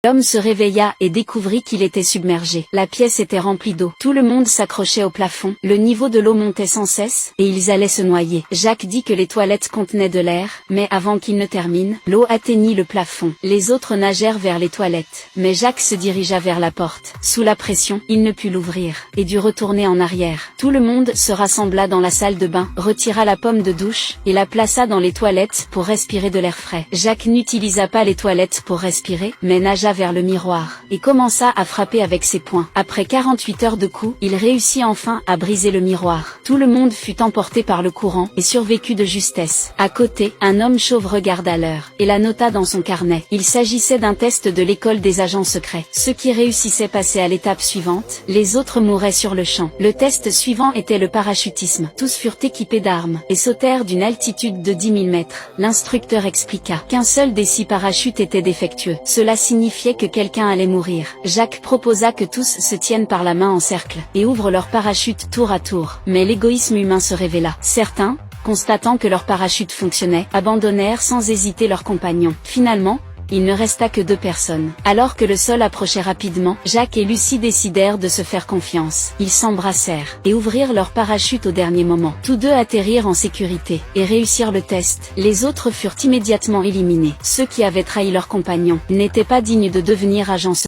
L'homme se réveilla et découvrit qu'il était submergé. La pièce était remplie d'eau. Tout le monde s'accrochait au plafond. Le niveau de l'eau montait sans cesse, et ils allaient se noyer. Jacques dit que les toilettes contenaient de l'air, mais avant qu'il ne termine, l'eau atteignit le plafond. Les autres nagèrent vers les toilettes, mais Jacques se dirigea vers la porte. Sous la pression, il ne put l'ouvrir, et dut retourner en arrière. Tout le monde se rassembla dans la salle de bain, retira la pomme de douche, et la plaça dans les toilettes pour respirer de l'air frais. Jacques n'utilisa pas les toilettes pour respirer, mais nagea vers le miroir, et commença à frapper avec ses poings. Après 48 heures de coups, il réussit enfin à briser le miroir. Tout le monde fut emporté par le courant, et survécut de justesse. À côté, un homme chauve regarda l'heure, et la nota dans son carnet. Il s'agissait d'un test de l'école des agents secrets. Ceux qui réussissaient passaient à l'étape suivante, les autres mouraient sur le champ. Le test suivant était le parachutisme. Tous furent équipés d'armes, et sautèrent d'une altitude de 10 000 mètres. L'instructeur expliqua qu'un seul des 6 parachutes était défectueux. Cela signifiait que quelqu'un allait mourir. Jacques proposa que tous se tiennent par la main en cercle, et ouvrent leur parachute tour à tour. Mais l'égoïsme humain se révéla. Certains, constatant que leur parachute fonctionnait, abandonnèrent sans hésiter leurs compagnons. Finalement, il ne resta que 2 personnes. Alors que le sol approchait rapidement, Jacques et Lucie décidèrent de se faire confiance. Ils s'embrassèrent, et ouvrirent leur parachute au dernier moment. Tous 2 atterrirent en sécurité, et réussirent le test. Les autres furent immédiatement éliminés. Ceux qui avaient trahi leurs compagnons n'étaient pas dignes de devenir agents secrets.